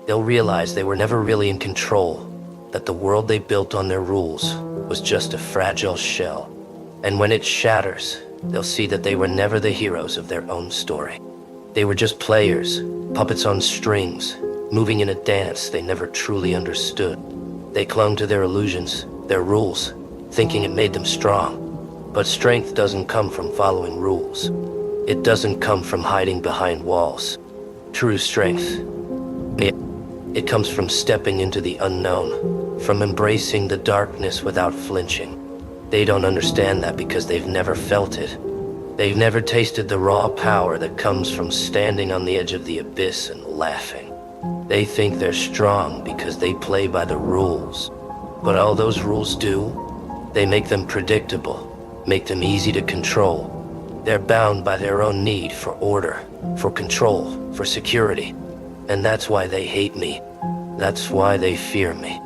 They'll realize they were never really in control, that the world they built on their rules was just a fragile shell. And when it shatters, they'll see that they were never the heroes of their own story. They were just players, puppets on strings, moving in a dance they never truly understood. They clung to their illusions, their rules, thinking it made them strong. But strength doesn't come from following rules. It doesn't come from hiding behind walls. True strength, it comes from stepping into the unknown, from embracing the darkness without flinching. They don't understand that because they've never felt it. They've never tasted the raw power that comes from standing on the edge of the abyss and laughing. They think they're strong because they play by the rules. But all those rules do, they make them predictable, make them easy to control. They're bound by their own need for order, for control, for security. And that's why they hate me. That's why they fear me.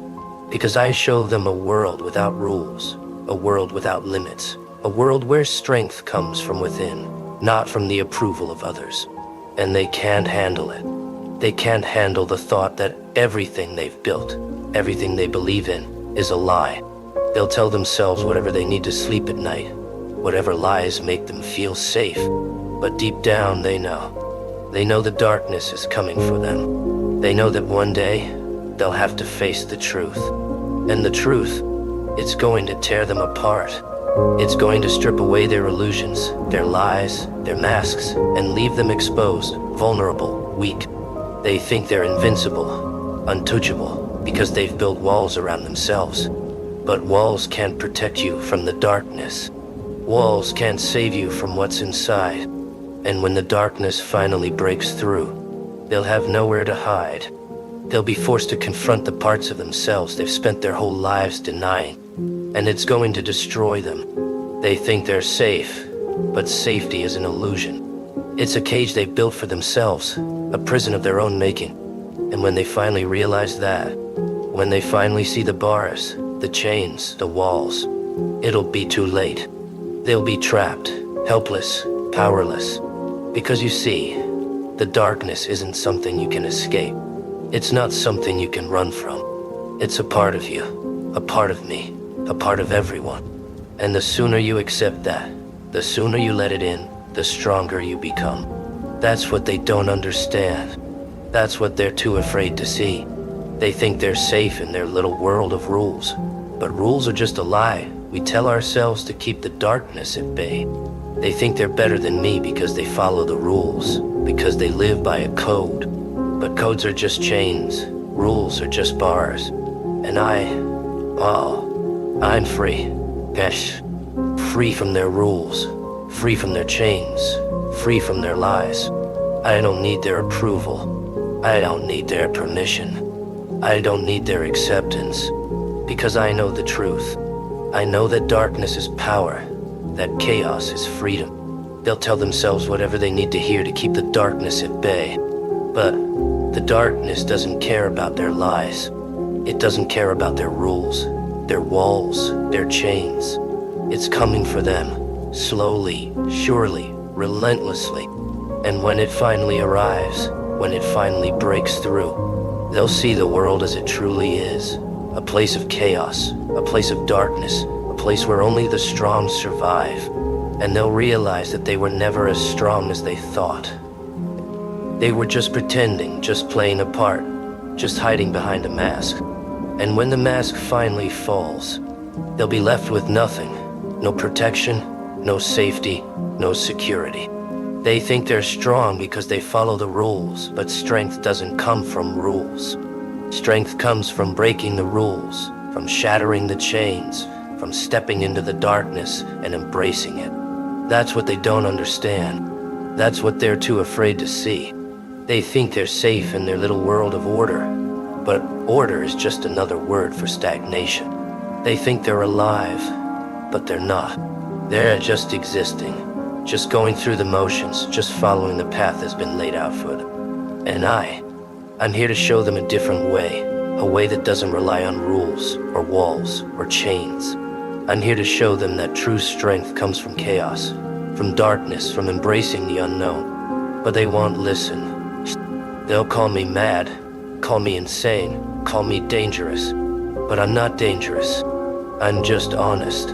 Because I show them a world without rules, a world without limits, a world where strength comes from within, not from the approval of others. And they can't handle it. They can't handle the thought that everything they've built, everything they believe in, is a lie. They'll tell themselves whatever they need to sleep at night, whatever lies make them feel safe. But deep down they know. They know the darkness is coming for them. They know that one day they'll have to face the truth. And the truth, it's going to tear them apart. It's going to strip away their illusions, their lies, their masks, and leave them exposed, vulnerable, weak. They think they're invincible, untouchable, because they've built walls around themselves. But walls can't protect you from the darkness. Walls can't save you from what's inside. And when the darkness finally breaks through, they'll have nowhere to hide. They'll be forced to confront the parts of themselves they've spent their whole lives denying. And it's going to destroy them. They think they're safe, but safety is an illusion. It's a cage they've built for themselves, a prison of their own making. And when they finally realize that, when they finally see the bars, the chains, the walls, it'll be too late. They'll be trapped, helpless, powerless. Because you see, the darkness isn't something you can escape. It's not something you can run from. It's a part of you, a part of me, a part of everyone. And the sooner you accept that, the sooner you let it in, the stronger you become. That's what they don't understand. That's what they're too afraid to see. They think they're safe in their little world of rules. But rules are just a lie we tell ourselves to keep the darkness at bay. They think they're better than me because they follow the rules, because they live by a code. But codes are just chains, rules are just bars. And I'm free. Gosh, free from their rules, free from their chains, free from their lies. I don't need their approval. I don't need their permission. I don't need their acceptance. Because I know the truth. I know that darkness is power, that chaos is freedom. They'll tell themselves whatever they need to hear to keep the darkness at bay. But the darkness doesn't care about their lies. It doesn't care about their rules, their walls, their chains. It's coming for them, slowly, surely, relentlessly. And when it finally arrives, when it finally breaks through, they'll see the world as it truly is. A place of chaos, a place of darkness, a place where only the strong survive. And they'll realize that they were never as strong as they thought. They were just pretending, just playing a part, just hiding behind a mask. And when the mask finally falls, they'll be left with nothing. No protection, no safety, no security. They think they're strong because they follow the rules, but strength doesn't come from rules. Strength comes from breaking the rules, from shattering the chains, from stepping into the darkness and embracing it. That's what they don't understand. That's what they're too afraid to see. They think they're safe in their little world of order, but order is just another word for stagnation. They think they're alive, but they're not. They're just existing, just going through the motions, just following the path that's been laid out for them. And I'm here to show them a different way, a way that doesn't rely on rules, or walls, or chains. I'm here to show them that true strength comes from chaos, from darkness, from embracing the unknown. but they won't listen. They'll call me mad, call me insane, call me dangerous. But I'm not dangerous. I'm just honest.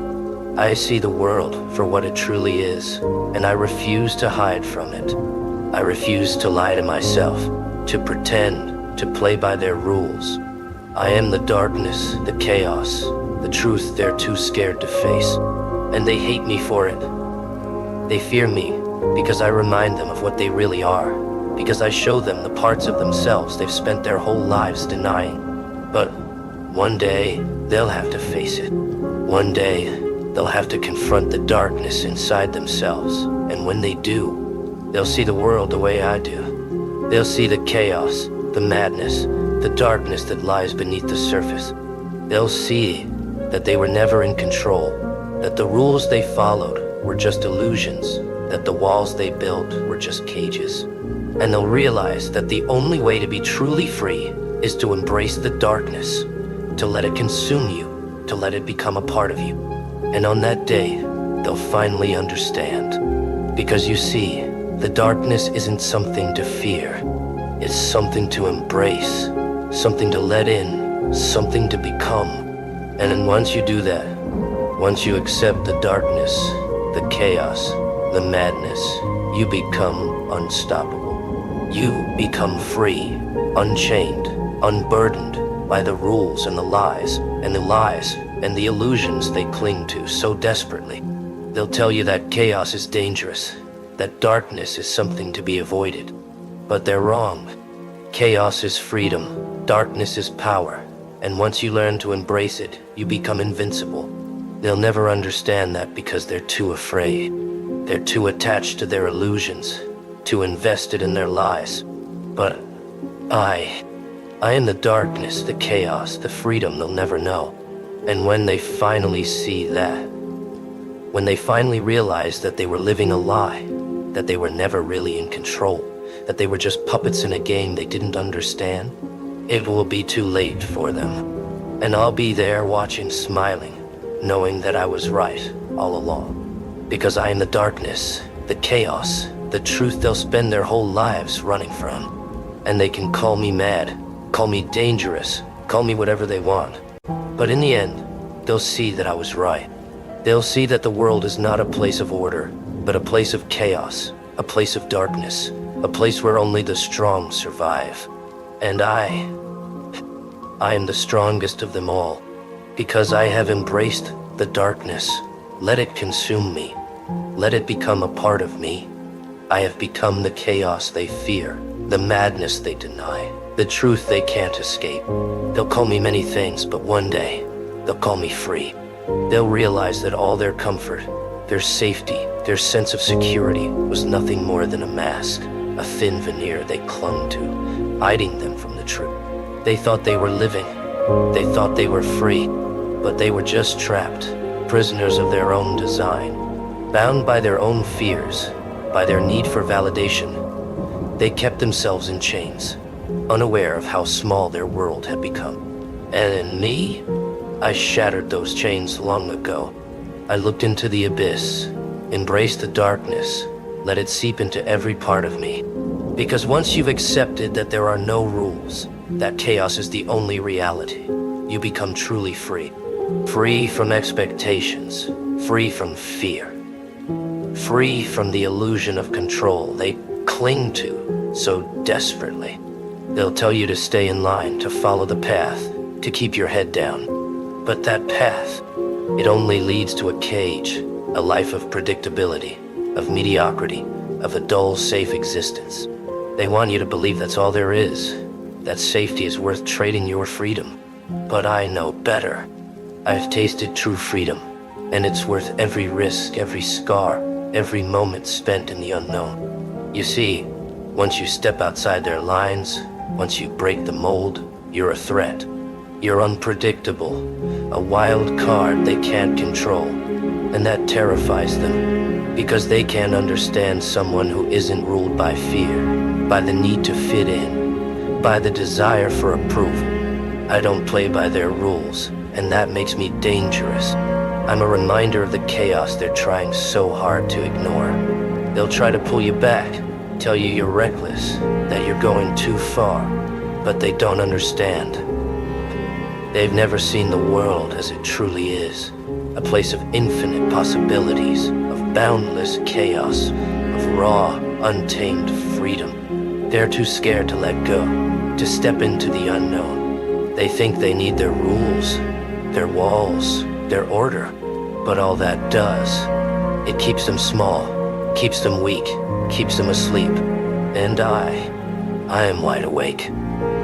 I see the world for what it truly is, and I refuse to hide from it. I refuse to lie to myself, to pretend, to play by their rules. I am the darkness, the chaos, the truth they're too scared to face, and they hate me for it. They fear me because I remind them of what they really are, because I show them the parts of themselves they've spent their whole lives denying. But one day, they'll have to face it. One day, they'll have to confront the darkness inside themselves, and when they do, they'll see the world the way I do. They'll see the chaos, the madness, the darkness that lies beneath the surface. They'll see that they were never in control, that the rules they followed were just illusions, that the walls they built were just cages. And they'll realize that the only way to be truly free is to embrace the darkness, to let it consume you, to let it become a part of you. And on that day, they'll finally understand. Because you see, the darkness isn't something to fear. It's something to embrace, something to let in, something to become. And then once you do that, once you accept the darkness, the chaos, the madness, you become unstoppable. You become free, unchained, unburdened by the rules and the lies and the illusions they cling to so desperately. They'll tell you that chaos is dangerous, that darkness is something to be avoided. But they're wrong. Chaos is freedom, darkness is power, and once you learn to embrace it, you become invincible. They'll never understand that because they're too afraid. They're too attached to their illusions, too invested in their lies. But I am the darkness, the chaos, the freedom they'll never know. And when they finally see that, when they finally realize that they were living a lie, that they were never really in control, that they were just puppets in a game they didn't understand, it will be too late for them. And I'll be there watching, smiling, knowing that I was right all along. Because I am the darkness, the chaos, the truth they'll spend their whole lives running from. And they can call me mad, call me dangerous, call me whatever they want. But in the end, they'll see that I was right. They'll see that the world is not a place of order, but a place of chaos, a place of darkness, a place where only the strong survive. And I am the strongest of them all, because I have embraced the darkness. Let it consume me. Let it become a part of me. I have become the chaos they fear, the madness they deny, the truth they can't escape. They'll call me many things, but one day, they'll call me free. They'll realize that all their comfort, their safety, their sense of security was nothing more than a mask, a thin veneer they clung to, hiding them from the truth. They thought they were living. They thought they were free, but they were just trapped, prisoners of their own design, bound by their own fears, by their need for validation. They kept themselves in chains, unaware of how small their world had become. And in me, I shattered those chains long ago. I looked into the abyss, embraced the darkness, let it seep into every part of me. Because once you've accepted that there are no rules, that chaos is the only reality, you become truly free. Free from expectations, free from fear, free from the illusion of control they cling to so desperately. They'll tell you to stay in line, to follow the path, to keep your head down. But that path, it only leads to a cage, a life of predictability, of mediocrity, of a dull, safe existence. They want you to believe that's all there is, that safety is worth trading your freedom. But I know better. I've tasted true freedom, and it's worth every risk, every scar, every moment spent in the unknown. You see, once you step outside their lines, once you break the mold, you're a threat. You're unpredictable, a wild card they can't control, and that terrifies them, because they can't understand someone who isn't ruled by fear, by the need to fit in, by the desire for approval. I don't play by their rules, and that makes me dangerous. I'm a reminder of the chaos they're trying so hard to ignore. They'll try to pull you back, tell you you're reckless, that you're going too far, but they don't understand. They've never seen the world as it truly is, a place of infinite possibilities, of boundless chaos, of raw, untamed freedom. They're too scared to let go, to step into the unknown. They think they need their rules, their walls, their order, but all that does, it keeps them small, keeps them weak, keeps them asleep. And I am wide awake.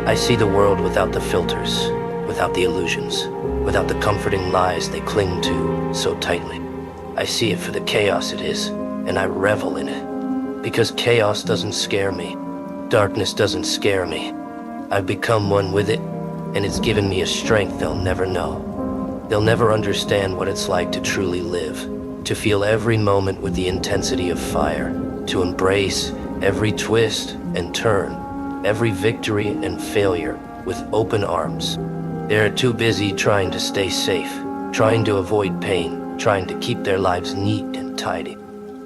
I see the world without the filters, without the illusions, without the comforting lies they cling to so tightly. I see it for the chaos it is, and I revel in it. Because chaos doesn't scare me. Darkness doesn't scare me. I've become one with it, and it's given me a strength they'll never know. They'll never understand what it's like to truly live, to feel every moment with the intensity of fire, to embrace every twist and turn, every victory and failure with open arms. They're too busy trying to stay safe, trying to avoid pain, trying to keep their lives neat and tidy.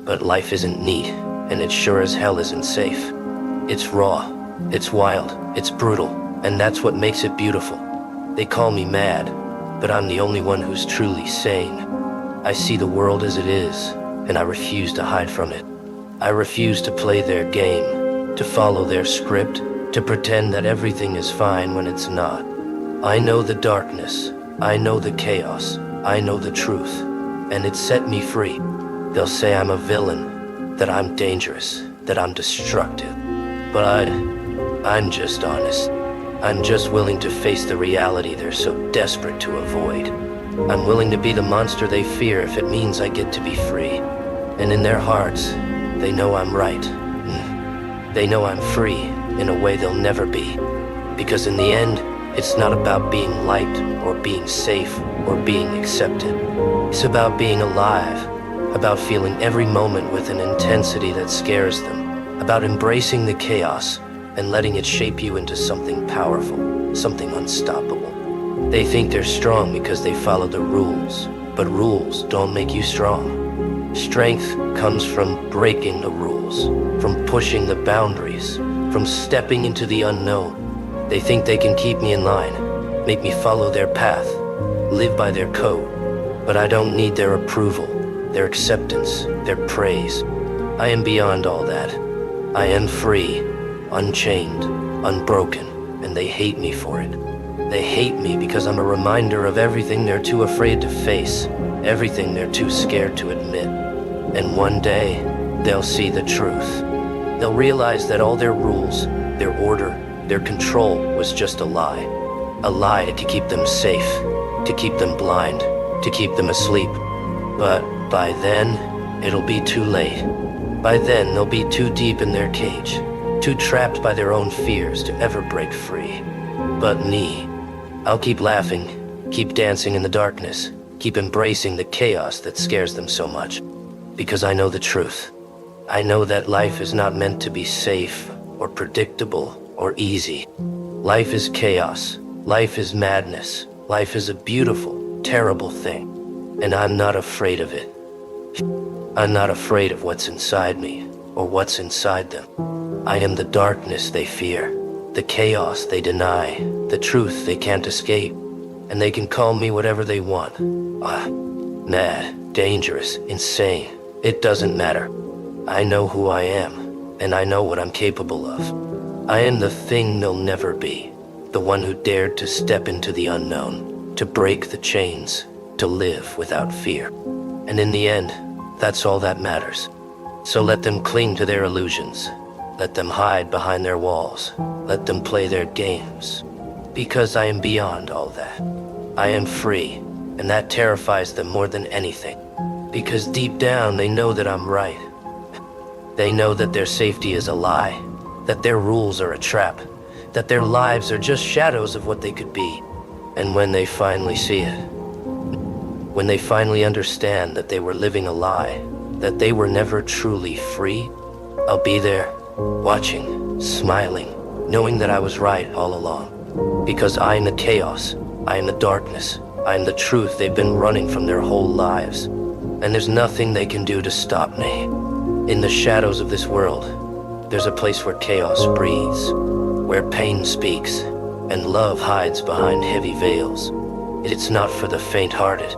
But life isn't neat, and it sure as hell isn't safe. It's raw, it's wild, it's brutal, and that's what makes it beautiful. They call me mad, but I'm the only one who's truly sane. I see the world as it is, and I refuse to hide from it. I refuse to play their game, to follow their script, to pretend that everything is fine when it's not. I know the darkness, I know the chaos, I know the truth, and it set me free. They'll say I'm a villain, that I'm dangerous, that I'm destructive. But I'm just honest. I'm just willing to face the reality they're so desperate to avoid. I'm willing to be the monster they fear if it means I get to be free. And in their hearts, they know I'm right. They know I'm free in a way they'll never be. Because in the end, it's not about being liked or being safe or being accepted. It's about being alive, about feeling every moment with an intensity that scares them, about embracing the chaos and letting it shape you into something powerful, something unstoppable. They think they're strong because they follow the rules, but rules don't make you strong. Strength comes from breaking the rules, from pushing the boundaries, from stepping into the unknown. They think they can keep me in line, make me follow their path, live by their code. But I don't need their approval, their acceptance, their praise. I am beyond all that. I am free, unchained, unbroken, and they hate me for it. They hate me because I'm a reminder of everything they're too afraid to face, everything they're too scared to admit. And one day, they'll see the truth. They'll realize that all their rules, their order, their control was just a lie. A lie to keep them safe, to keep them blind, to keep them asleep. But by then, it'll be too late. By then, they'll be too deep in their cage, too trapped by their own fears to ever break free. But me, I'll keep laughing, keep dancing in the darkness, keep embracing the chaos that scares them so much. Because I know the truth. I know that life is not meant to be safe or predictable or easy. Life is chaos. Life is madness. Life is a beautiful, terrible thing. And I'm not afraid of it. I'm not afraid of what's inside me or what's inside them. I am the darkness they fear, the chaos they deny, the truth they can't escape. And they can call me whatever they want. Mad, dangerous, insane. It doesn't matter. I know who I am, and I know what I'm capable of. I am the thing they'll never be, the one who dared to step into the unknown, to break the chains, to live without fear. And in the end, that's all that matters. So let them cling to their illusions. Let them hide behind their walls. Let them play their games. Because I am beyond all that. I am free, and that terrifies them more than anything. Because deep down, they know that I'm right. They know that their safety is a lie, that their rules are a trap, that their lives are just shadows of what they could be. And when they finally see it, when they finally understand that they were living a lie, that they were never truly free, I'll be there, watching, smiling, knowing that I was right all along. Because I am the chaos, I am the darkness, I am the truth they've been running from their whole lives. And there's nothing they can do to stop me. In the shadows of this world, There's a place where chaos breathes, where pain speaks, and love hides behind heavy veils. It's not for the faint-hearted.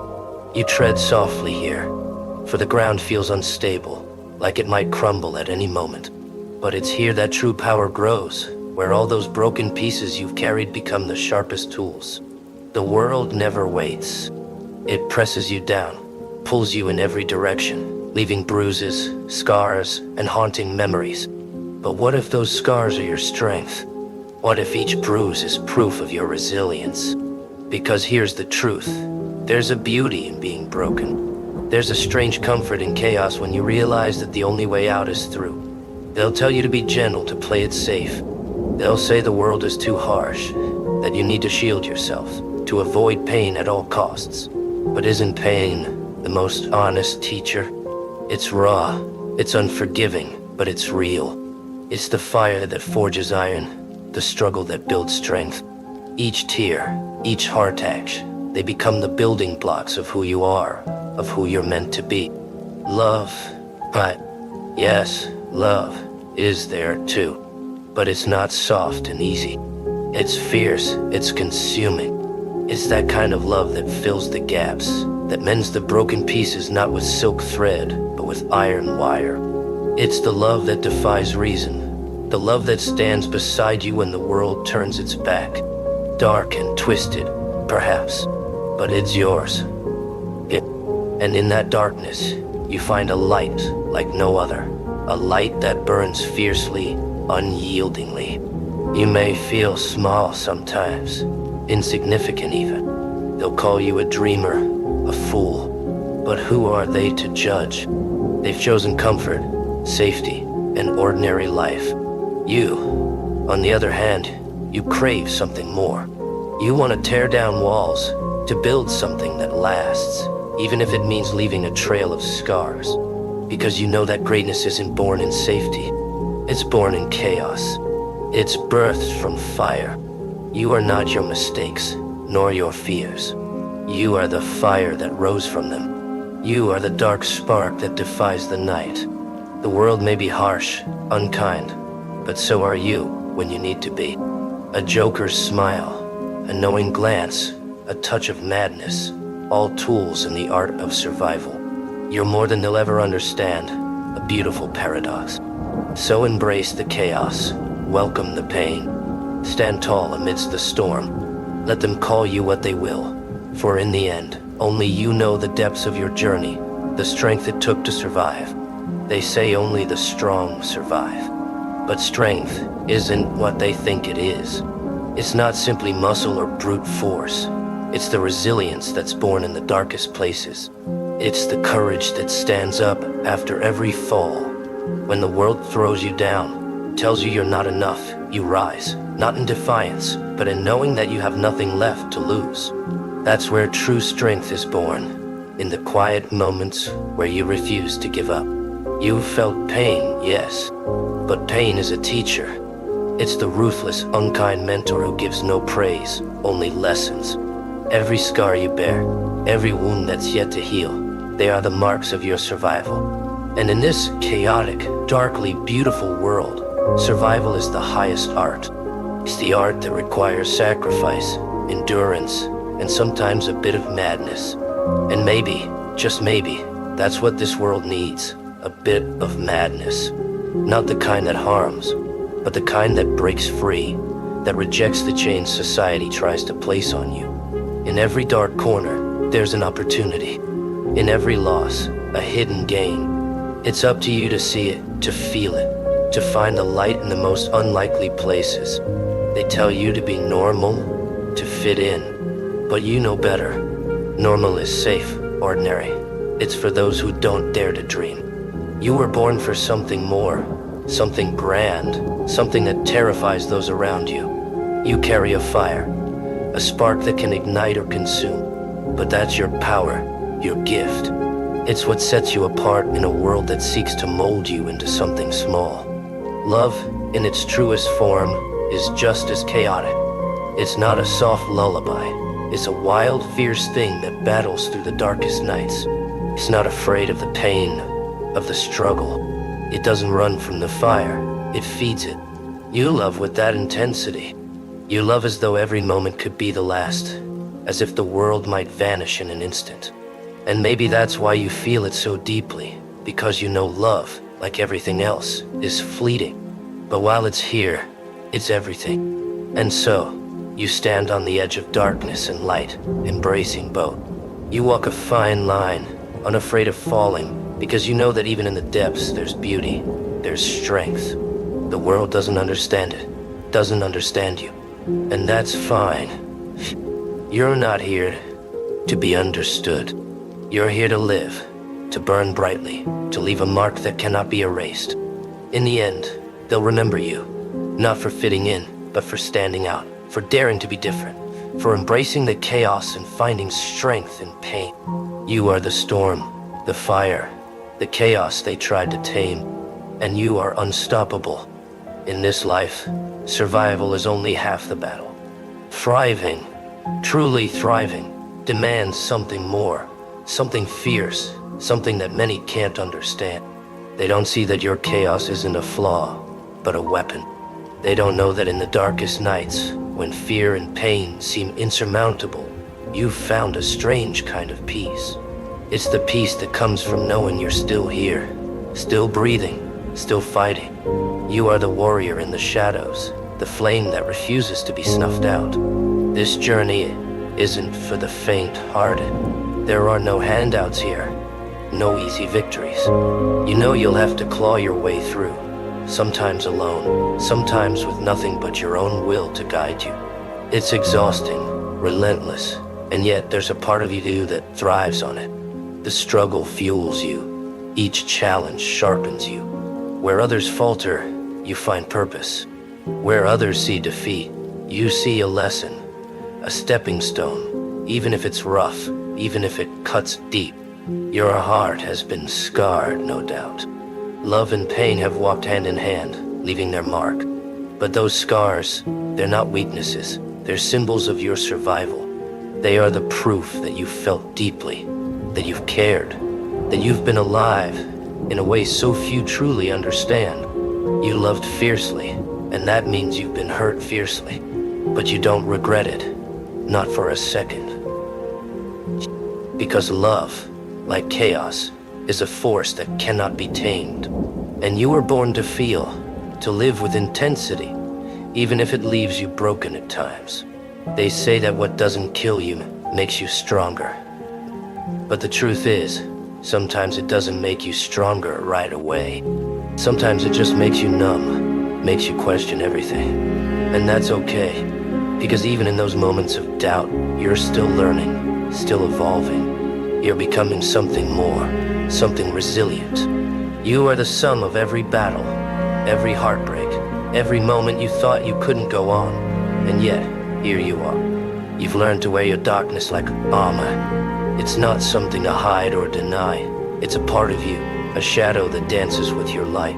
You tread softly here, for the ground feels unstable, like it might crumble at any moment. But it's here that true power grows, where all those broken pieces you've carried become the sharpest tools. The world never waits. It presses you down, pulls you in every direction, leaving bruises, scars, and haunting memories. But what if those scars are your strength? What if each bruise is proof of your resilience? Because here's the truth. There's a beauty in being broken. There's a strange comfort in chaos when you realize that the only way out is through. They'll tell you to be gentle, to play it safe. They'll say the world is too harsh, that you need to shield yourself, to avoid pain at all costs. But isn't pain the most honest teacher? It's raw, it's unforgiving, but it's real. It's the fire that forges iron, the struggle that builds strength. Each tear, each heart ache, they become the building blocks of who you are, of who you're meant to be. Love, yes, love is there too. But it's not soft and easy. It's fierce, it's consuming. It's that kind of love that fills the gaps, that mends the broken pieces not with silk thread, but with iron wire. It's the love that defies reason, the love that stands beside you when the world turns its back. Dark and twisted, perhaps, but it's yours. And in that darkness, you find a light like no other, a light that burns fiercely, unyieldingly. You may feel small sometimes, insignificant even. They'll call you a dreamer, a fool. But who are they to judge? They've chosen comfort, safety, and ordinary life. You, on the other hand, you crave something more. You want to tear down walls, to build something that lasts, even if it means leaving a trail of scars. Because you know that greatness isn't born in safety. It's born in chaos. It's birthed from fire. You are not your mistakes, nor your fears. You are the fire that rose from them. You are the dark spark that defies the night. The world may be harsh, unkind, but so are you when you need to be. A joker's smile, a knowing glance, a touch of madness, all tools in the art of survival. You're more than they'll ever understand, a beautiful paradox. So embrace the chaos, welcome the pain, stand tall amidst the storm. Let them call you what they will, for in the end, only you know the depths of your journey, the strength it took to survive. They say only the strong survive, but strength isn't what they think it is. It's not simply muscle or brute force. It's the resilience that's born in the darkest places. It's the courage that stands up after every fall. When the world throws you down, tells you you're not enough, you rise, not in defiance, but in knowing that you have nothing left to lose. That's where true strength is born, in the quiet moments where you refuse to give up. You've felt pain, yes, but pain is a teacher. It's the ruthless, unkind mentor who gives no praise, only lessons. Every scar you bear, every wound that's yet to heal, they are the marks of your survival. And in this chaotic, darkly beautiful world, survival is the highest art. It's the art that requires sacrifice, endurance, and sometimes a bit of madness. And maybe, just maybe, that's what this world needs, a bit of madness. Not the kind that harms, but the kind that breaks free, that rejects the chains society tries to place on you. In every dark corner, there's an opportunity. In every loss, a hidden gain. It's up to you to see it, to feel it, to find the light in the most unlikely places. They tell you to be normal, to fit in, but you know better. Normal is safe, ordinary. It's for those who don't dare to dream. You were born for something more, something grand, something that terrifies those around you. You carry a fire, a spark that can ignite or consume, but that's your power, your gift. It's what sets you apart in a world that seeks to mold you into something small. Love, in its truest form, is just as chaotic. It's not a soft lullaby. It's a wild, fierce thing that battles through the darkest nights. It's not afraid of the pain, of the struggle. It doesn't run from the fire. It feeds it. You love with that intensity. You love as though every moment could be the last, as if the world might vanish in an instant. And maybe that's why you feel it so deeply, because you know love, like everything else, is fleeting. But while it's here, it's everything. And so, you stand on the edge of darkness and light, embracing both. You walk a fine line, unafraid of falling, because you know that even in the depths there's beauty, there's strength. The world doesn't understand it, doesn't understand you. And that's fine. You're not here to be understood. You're here to live, to burn brightly, to leave a mark that cannot be erased. In the end, they'll remember you, not for fitting in, but for standing out, for daring to be different, for embracing the chaos and finding strength in pain. You are the storm, the fire, the chaos they tried to tame, and you are unstoppable. In this life, survival is only half the battle. Thriving, truly thriving, demands something more, something fierce, something that many can't understand. They don't see that your chaos isn't a flaw, but a weapon. They don't know that in the darkest nights, when fear and pain seem insurmountable, you've found a strange kind of peace. It's the peace that comes from knowing you're still here, still breathing, still fighting. You are the warrior in the shadows, the flame that refuses to be snuffed out. This journey isn't for the faint-hearted. There are no handouts here, no easy victories. You know you'll have to claw your way through, sometimes alone, sometimes with nothing but your own will to guide you. It's exhausting, relentless, and yet there's a part of you that thrives on it. The struggle fuels you. Each challenge sharpens you. Where others falter, you find purpose. Where others see defeat, you see a lesson, a stepping stone, even if it's rough, even if it cuts deep. Your heart has been scarred, no doubt. Love and pain have walked hand in hand, leaving their mark. But those scars, they're not weaknesses. They're symbols of your survival. They are the proof that you've felt deeply, that you've cared, that you've been alive in a way so few truly understand. You loved fiercely, and that means you've been hurt fiercely. But you don't regret it, not for a second. Because love, like chaos, is a force that cannot be tamed. And you were born to feel, to live with intensity, even if it leaves you broken at times. They say that what doesn't kill you makes you stronger. But the truth is, sometimes it doesn't make you stronger right away. Sometimes it just makes you numb, makes you question everything. And that's okay, because even in those moments of doubt, you're still learning, still evolving. You're becoming something more, something resilient. You are the sum of every battle, every heartbreak, every moment you thought you couldn't go on. And yet, here you are. You've learned to wear your darkness like armor. It's not something to hide or deny. It's a part of you, a shadow that dances with your light.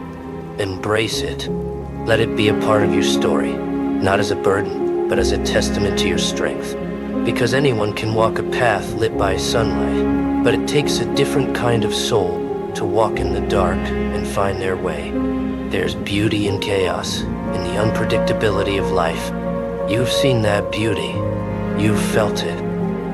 Embrace it. Let it be a part of your story, not as a burden, but as a testament to your strength. Because anyone can walk a path lit by sunlight, but it takes a different kind of soul to walk in the dark and find their way. There's beauty in chaos, in the unpredictability of life. You've seen that beauty. You've felt it.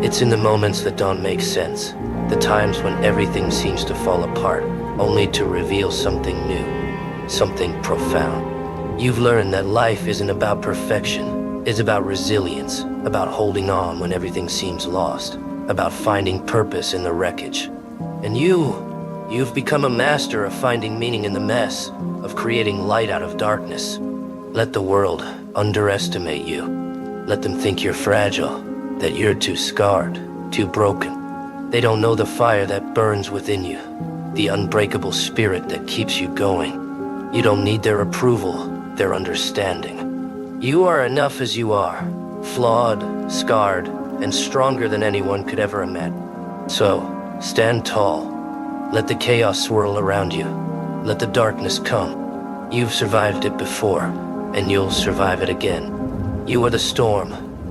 It's in the moments that don't make sense, the times when everything seems to fall apart, only to reveal something new, something profound. You've learned that life isn't about perfection. It's about resilience, about holding on when everything seems lost, about finding purpose in the wreckage. And you've become a master of finding meaning in the mess, of creating light out of darkness. Let the world underestimate you. Let them think you're fragile, that you're too scarred, too broken. They don't know the fire that burns within you, the unbreakable spirit that keeps you going. You don't need their approval, their understanding. You are enough as you are, flawed, scarred, and stronger than anyone could ever imagine. So, stand tall. Let the chaos swirl around you. Let the darkness come. You've survived it before, and you'll survive it again. You are the storm,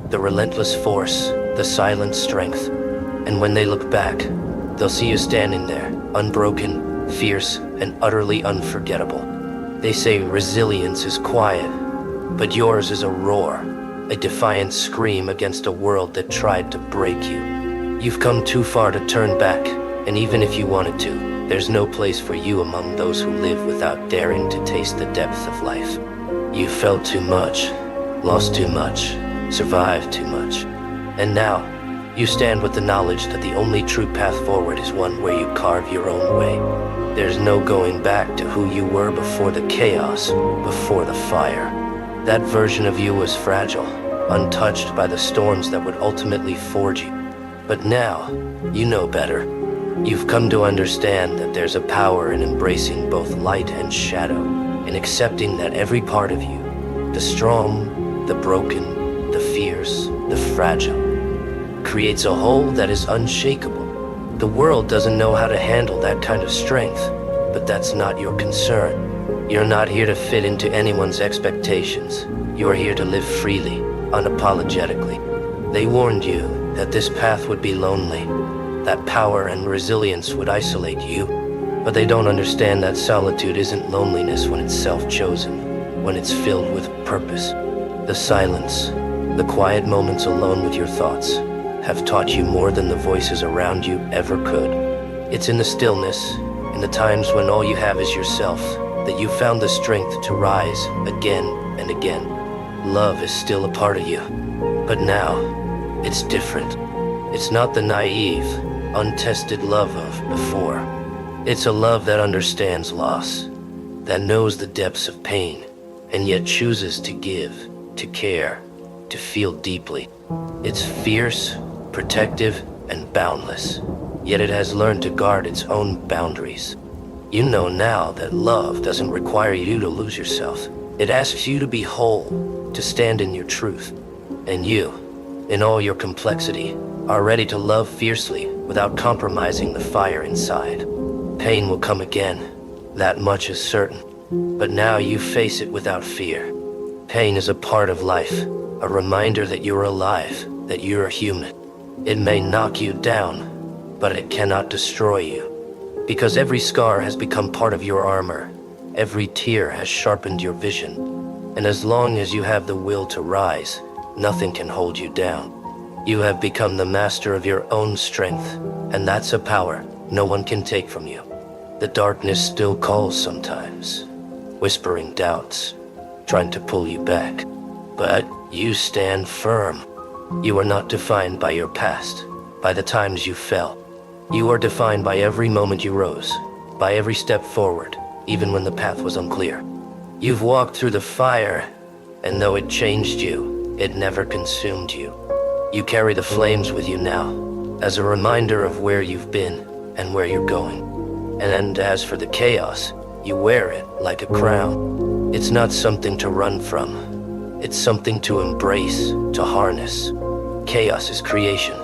the relentless force, the silent strength. And when they look back, they'll see you standing there, unbroken, fierce, and utterly unforgettable. They say resilience is quiet, but yours is a roar, a defiant scream against a world that tried to break you. You've come too far to turn back, and even if you wanted to, there's no place for you among those who live without daring to taste the depth of life. You felt too much, lost too much, survived too much. And now, you stand with the knowledge that the only true path forward is one where you carve your own way. There's no going back to who you were before the chaos, before the fire. That version of you was fragile, untouched by the storms that would ultimately forge you. But now, you know better. You've come to understand that there's a power in embracing both light and shadow, in accepting that every part of you, the strong, the broken, the fierce, the fragile, creates a whole that is unshakable. The world doesn't know how to handle that kind of strength, but that's not your concern. You're not here to fit into anyone's expectations. You're here to live freely, unapologetically. They warned you that this path would be lonely, that power and resilience would isolate you, but they don't understand that solitude isn't loneliness when it's self-chosen, when it's filled with purpose. The silence, the quiet moments alone with your thoughts, have taught you more than the voices around you ever could. It's in the stillness, in the times when all you have is yourself, that you found the strength to rise again and again. Love is still a part of you, but now, it's different. It's not the naive, untested love of before. It's a love that understands loss, that knows the depths of pain, and yet chooses to give, to care, to feel deeply. It's fierce, protective, and boundless, yet it has learned to guard its own boundaries. You know now that love doesn't require you to lose yourself. It asks you to be whole, to stand in your truth. And you, in all your complexity, are ready to love fiercely without compromising the fire inside. Pain will come again, that much is certain. But now you face it without fear. Pain is a part of life, a reminder that you're alive, that you're human. It may knock you down, but it cannot destroy you. Because every scar has become part of your armor. Every tear has sharpened your vision. And as long as you have the will to rise, nothing can hold you down. You have become the master of your own strength, and that's a power no one can take from you. The darkness still calls sometimes, whispering doubts, trying to pull you back. But you stand firm. You are not defined by your past, by the times you fell. You are defined by every moment you rose, by every step forward, even when the path was unclear. You've walked through the fire, and though it changed you, it never consumed you. You carry the flames with you now, as a reminder of where you've been and where you're going. And as for the chaos, you wear it like a crown. It's not something to run from. It's something to embrace, to harness. Chaos is creation.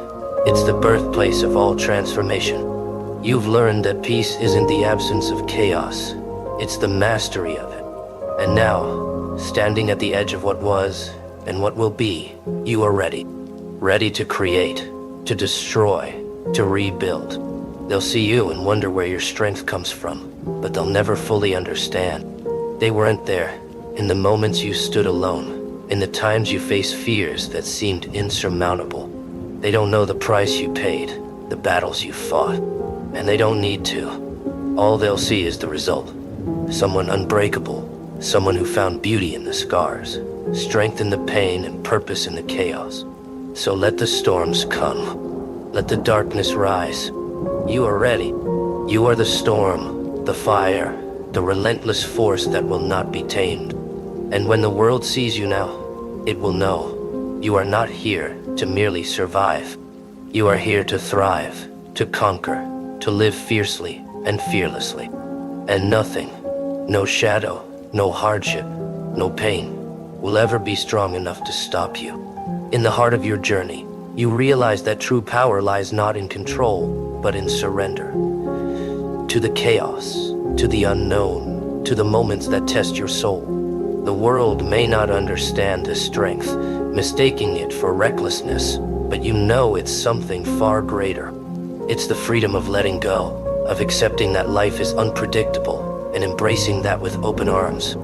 It's the birthplace of all transformation. You've learned that peace isn't the absence of chaos. It's the mastery of it. And now, standing at the edge of what was and what will be, you are ready. Ready to create, to destroy, to rebuild. They'll see you and wonder where your strength comes from, but they'll never fully understand. They weren't there, in the moments you stood alone, in the times you faced fears that seemed insurmountable. They don't know the price you paid, the battles you fought, and they don't need to. All they'll see is the result. Someone unbreakable, someone who found beauty in the scars, strength in the pain, and purpose in the chaos. So let the storms come. Let the darkness rise. You are ready. You are the storm, the fire, the relentless force that will not be tamed. And when the world sees you now, it will know you are not here to merely survive. You are here to thrive, to conquer, to live fiercely and fearlessly. And nothing, no shadow, no hardship, no pain, will ever be strong enough to stop you. In the heart of your journey, you realize that true power lies not in control, but in surrender. To the chaos, to the unknown, to the moments that test your soul. The world may not understand this strength, mistaking it for recklessness, but you know it's something far greater. It's the freedom of letting go, of accepting that life is unpredictable, and embracing that with open arms.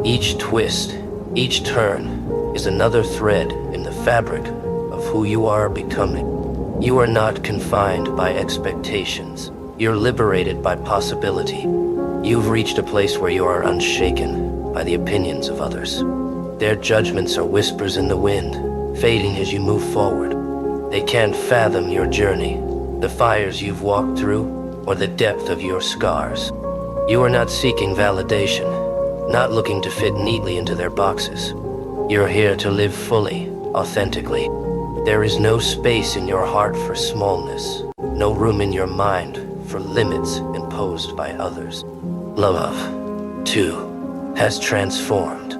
Each twist, each turn, is another thread in the fabric of who you are becoming. You are not confined by expectations. You're liberated by possibility. You've reached a place where you are unshaken by the opinions of others. Their judgments are whispers in the wind, fading as you move forward. They can't fathom your journey, the fires you've walked through, or the depth of your scars. You are not seeking validation, not looking to fit neatly into their boxes. You're here to live fully, authentically. There is no space in your heart for smallness, no room in your mind for limits imposed by others. Love, too, has transformed.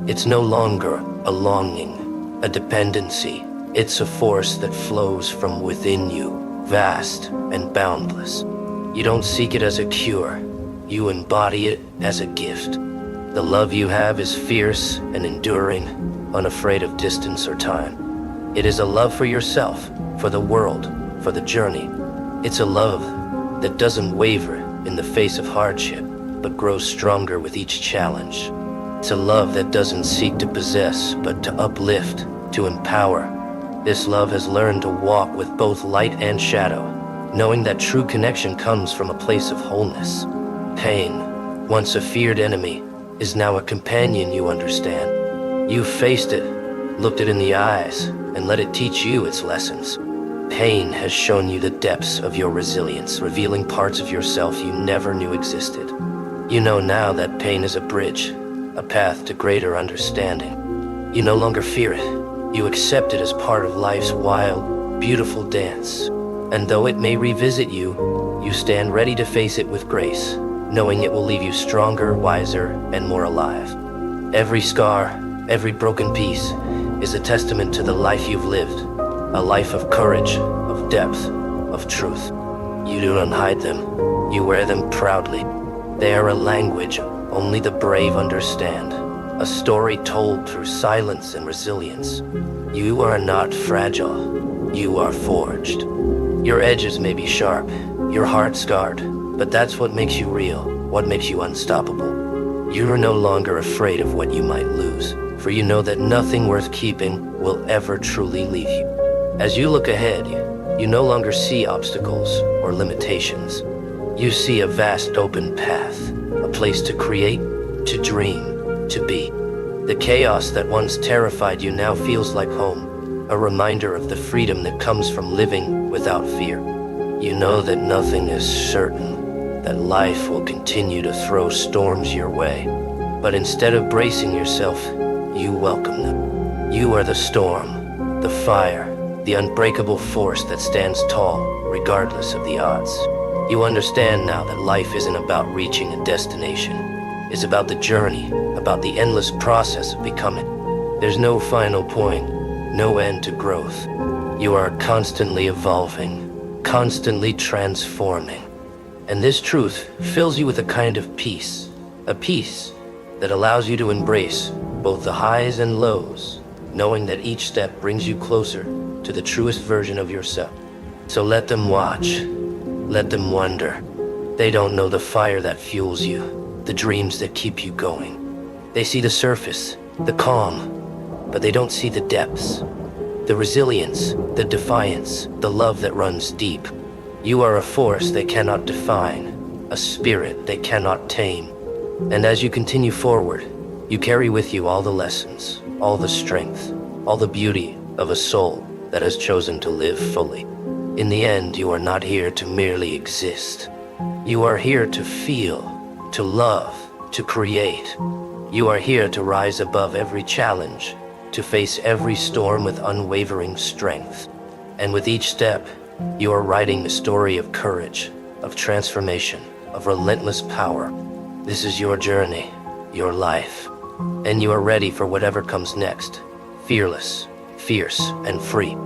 It's no longer a longing, a dependency. It's a force that flows from within you, vast and boundless. You don't seek it as a cure. You embody it as a gift. The love you have is fierce and enduring, unafraid of distance or time. It is a love for yourself, for the world, for the journey. It's a love that doesn't waver in the face of hardship, but grows stronger with each challenge. It's a love that doesn't seek to possess, but to uplift, to empower. This love has learned to walk with both light and shadow, knowing that true connection comes from a place of wholeness. Pain, once a feared enemy, is now a companion you understand. You've faced it, looked it in the eyes, and let it teach you its lessons. Pain has shown you the depths of your resilience, revealing parts of yourself you never knew existed. You know now that pain is a bridge, a path to greater understanding. You no longer fear it. You accept it as part of life's wild, beautiful dance. And though it may revisit you, you stand ready to face it with grace, knowing it will leave you stronger, wiser, and more alive. Every scar, every broken piece, is a testament to the life you've lived, a life of courage, of depth, of truth. You do not hide them, you wear them proudly. They are a language only the brave understand, a story told through silence and resilience. You are not fragile, you are forged. Your edges may be sharp, your heart scarred, but that's what makes you real, what makes you unstoppable. You are no longer afraid of what you might lose, for you know that nothing worth keeping will ever truly leave you. As you look ahead, you no longer see obstacles or limitations. You see a vast open path, a place to create, to dream, to be. The chaos that once terrified you now feels like home, a reminder of the freedom that comes from living without fear. You know that nothing is certain, that life will continue to throw storms your way. But instead of bracing yourself, you welcome them. You are the storm, the fire, the unbreakable force that stands tall, regardless of the odds. You understand now that life isn't about reaching a destination. It's about the journey, about the endless process of becoming. There's no final point, no end to growth. You are constantly evolving, constantly transforming. And this truth fills you with a kind of peace, a peace that allows you to embrace both the highs and lows, knowing that each step brings you closer to the truest version of yourself. So let them watch, let them wonder. They don't know the fire that fuels you, the dreams that keep you going. They see the surface, the calm, but they don't see the depths, the resilience, the defiance, the love that runs deep. You are a force they cannot define, a spirit they cannot tame. And as you continue forward, you carry with you all the lessons, all the strength, all the beauty of a soul that has chosen to live fully. In the end, you are not here to merely exist. You are here to feel, to love, to create. You are here to rise above every challenge, to face every storm with unwavering strength. And with each step, you are writing the story of courage, of transformation, of relentless power. This is your journey, your life, and you are ready for whatever comes next, fearless, fierce, and free.